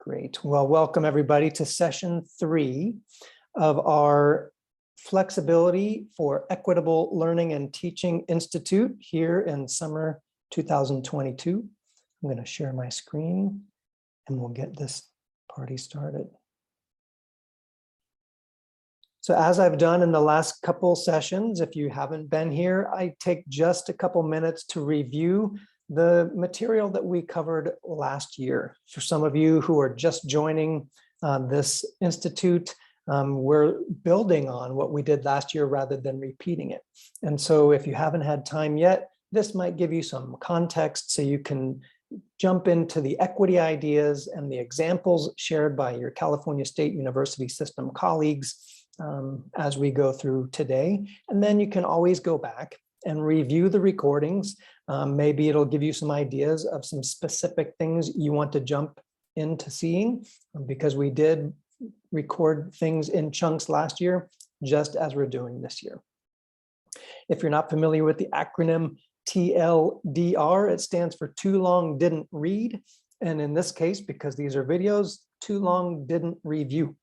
Great. Well, welcome everybody to session 3 of our Flexibility for Equitable Learning and Teaching Institute here in summer 2022. I'm going to share my screen and we'll get this party started. So as I've done in the last couple sessions, if you haven't been here, I take just a couple minutes to review the material that we covered last year. For some of you who are just joining this institute, we're building on what we did last year rather than repeating it. And so if you haven't had time yet, this might give you some context so you can jump into the equity ideas and the examples shared by your California State University system colleagues as we go through today. And then you can always go back and review the recordings. Maybe it'll give you some ideas of some specific things you want to jump into seeing, because we did record things in chunks last year, just as we're doing this year. If you're not familiar with the acronym TLDR, it stands for Too Long Didn't Read. And in this case, because these are videos, Too Long Didn't Review.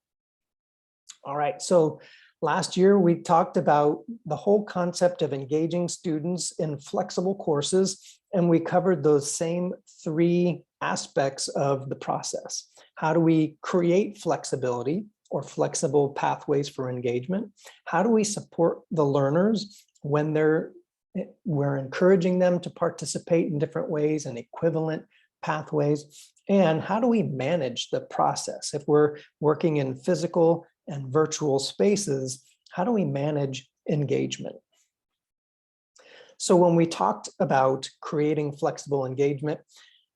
All right, so last year, we talked about the whole concept of engaging students in flexible courses, and we covered those same 3 aspects of the process. How do we create flexibility or flexible pathways for engagement? How do we support the learners when we're encouraging them to participate in different ways and equivalent pathways? And how do we manage the process? If we're working in physical and virtual spaces, how do we manage engagement? So when we talked about creating flexible engagement,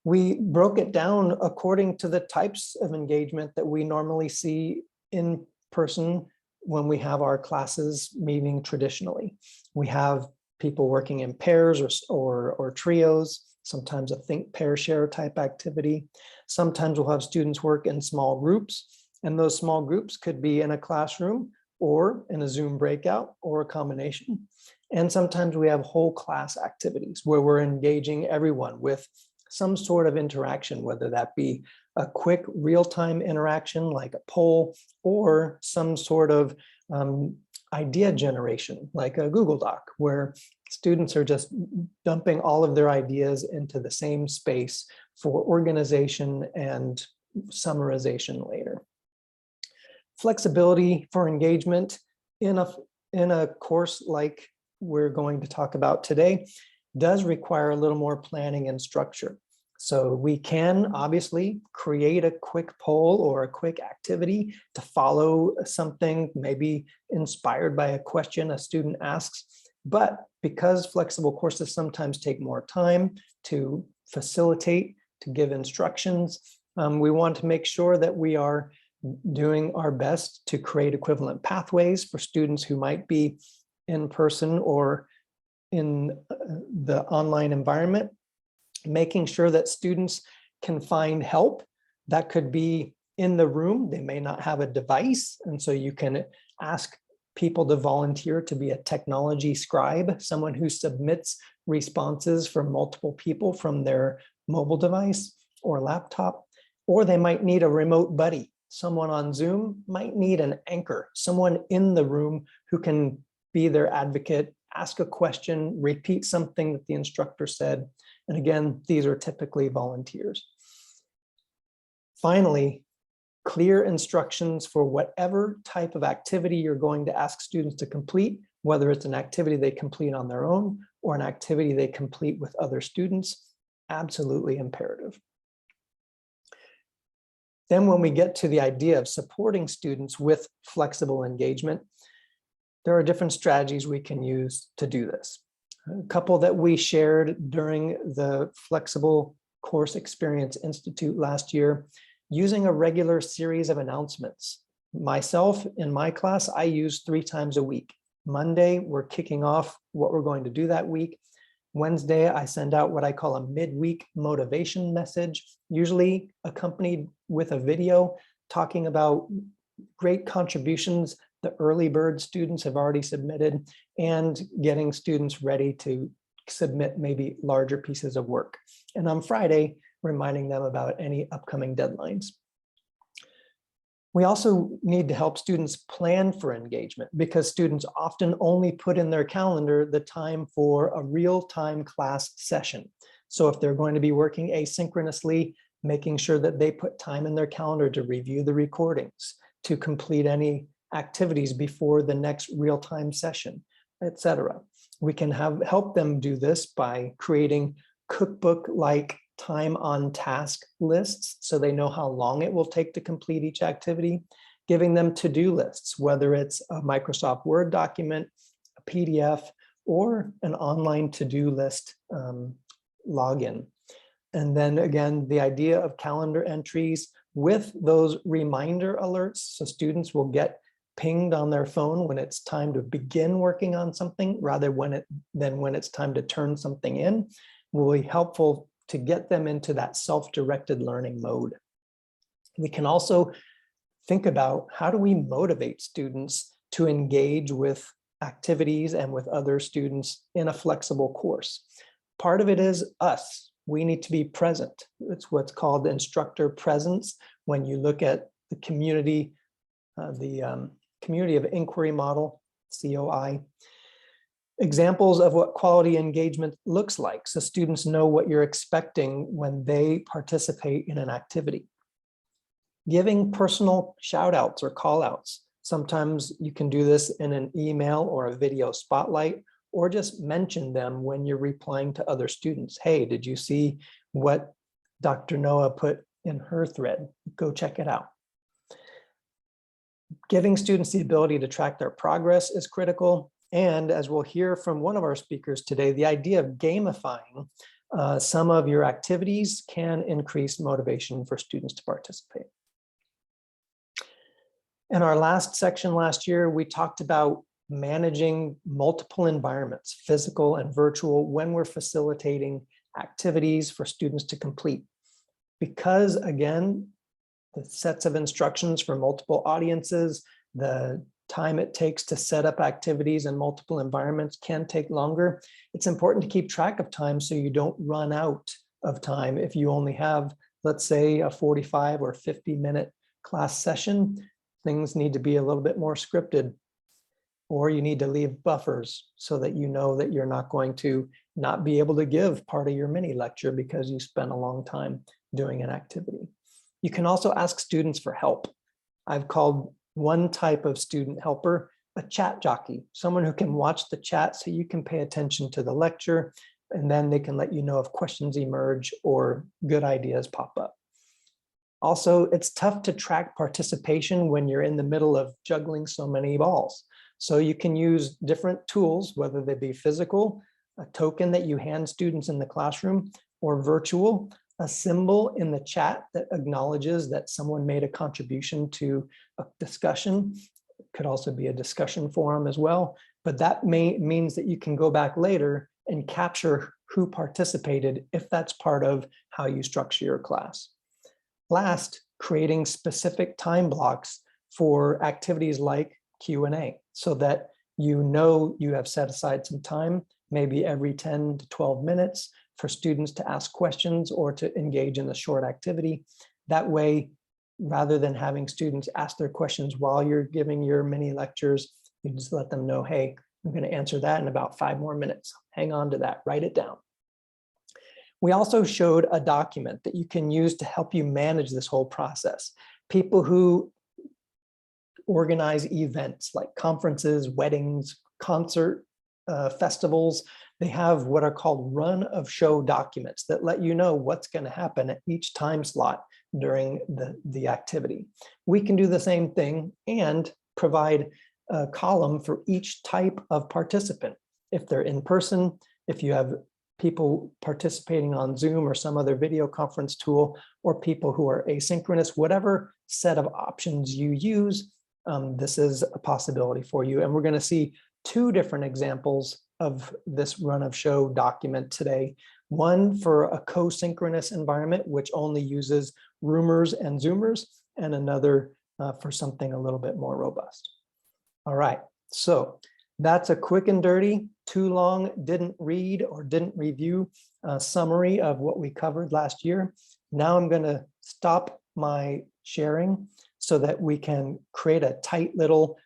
we broke it down according to the types of engagement that we normally see in person when we have our classes meeting traditionally. We have people working in pairs or trios, sometimes a think, pair, share type activity. Sometimes we'll have students work in small groups, and those small groups could be in a classroom or in a Zoom breakout or a combination. And sometimes we have whole class activities where we're engaging everyone with some sort of interaction, whether that be a quick real-time interaction like a poll or some sort of idea generation like a Google Doc, where students are just dumping all of their ideas into the same space for organization and summarization later. Flexibility for engagement in a course like we're going to talk about today does require a little more planning and structure. So we can obviously create a quick poll or a quick activity to follow something maybe inspired by a question a student asks. But because flexible courses sometimes take more time to facilitate, to give instructions, we want to make sure that we are doing our best to create equivalent pathways for students who might be in person or in the online environment, making sure that students can find help. That could be in the room. They may not have a device, and so you can ask people to volunteer to be a technology scribe, someone who submits responses for multiple people from their mobile device or laptop, or they might need a remote buddy. Someone on Zoom might need an anchor, someone in the room who can be their advocate, ask a question, repeat something that the instructor said. And again, these are typically volunteers. Finally, clear instructions for whatever type of activity you're going to ask students to complete, whether it's an activity they complete on their own or an activity they complete with other students, absolutely imperative. Then when we get to the idea of supporting students with flexible engagement, there are different strategies we can use to do this. A couple that we shared during the Flexible Course Experience Institute last year, using a regular series of announcements. Myself, in my class, I use 3 times a week. Monday, we're kicking off what we're going to do that week. Wednesday, I send out what I call a midweek motivation message, usually accompanied with a video talking about great contributions the early bird students have already submitted and getting students ready to submit maybe larger pieces of work. And on Friday, reminding them about any upcoming deadlines. We also need to help students plan for engagement because students often only put in their calendar the time for a real-time class session. So if they're going to be working asynchronously, making sure that they put time in their calendar to review the recordings, to complete any activities before the next real-time session, etc. We can help them do this by creating cookbook-like time on task lists so they know how long it will take to complete each activity, giving them to-do lists, whether it's a Microsoft Word document, a PDF, or an online to-do list login. And then again, the idea of calendar entries with those reminder alerts, so students will get pinged on their phone when it's time to begin working on something rather than when it's time to turn something in, will be helpful to get them into that self-directed learning mode. We can also think about how do we motivate students to engage with activities and with other students in a flexible course. Part of it is us. We need to be present. It's what's called instructor presence. When you look at the community of inquiry model, COI, examples of what quality engagement looks like, so students know what you're expecting when they participate in an activity. Giving personal shout outs or call outs. Sometimes you can do this in an email or a video spotlight, or just mention them when you're replying to other students. Hey, did you see what Dr. Noah put in her thread? Go check it out. Giving students the ability to track their progress is critical. And as we'll hear from one of our speakers today, the idea of gamifying some of your activities can increase motivation for students to participate. In our last section last year, we talked about managing multiple environments, physical and virtual, when we're facilitating activities for students to complete. Because again, the sets of instructions for multiple audiences, the time it takes to set up activities in multiple environments can take longer. It's important to keep track of time so you don't run out of time. If you only have, let's say, a 45 or 50-minute class session, things need to be a little bit more scripted, or you need to leave buffers so that you know that you're not going to not be able to give part of your mini lecture because you spent a long time doing an activity. You can also ask students for help. I've called one type of student helper a chat jockey, someone who can watch the chat so you can pay attention to the lecture, and then they can let you know if questions emerge or good ideas pop up. Also, it's tough to track participation when you're in the middle of juggling so many balls. So you can use different tools, whether they be physical, a token that you hand students in the classroom, or virtual, a symbol in the chat that acknowledges that someone made a contribution to a discussion. It could also be a discussion forum as well, but that means that you can go back later and capture who participated if that's part of how you structure your class. Last, creating specific time blocks for activities like Q&A so that you know you have set aside some time, maybe every 10 to 12 minutes, for students to ask questions or to engage in a short activity. That way, rather than having students ask their questions while you're giving your mini lectures, you just let them know, hey, I'm going to answer that in about 5 more minutes. Hang on to that, write it down. We also showed a document that you can use to help you manage this whole process. People who organize events like conferences, weddings, concert festivals, they have what are called run of show documents that let you know what's going to happen at each time slot during the activity. We can do the same thing and provide a column for each type of participant. If they're in person, if you have people participating on Zoom or some other video conference tool, or people who are asynchronous, whatever set of options you use, this is a possibility for you. And we're going to see 2 different examples of this run of show document today. One for a co-synchronous environment, which only uses Roomers and Zoomers, and another for something a little bit more robust. All right, so that's a quick and dirty, too long, didn't read or didn't review summary of what we covered last year. Now I'm going to stop my sharing so that we can create a tight little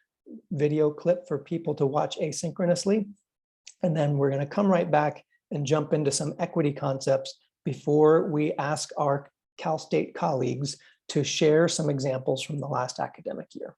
video clip for people to watch asynchronously. And then we're going to come right back and jump into some equity concepts before we ask our Cal State colleagues to share some examples from the last academic year.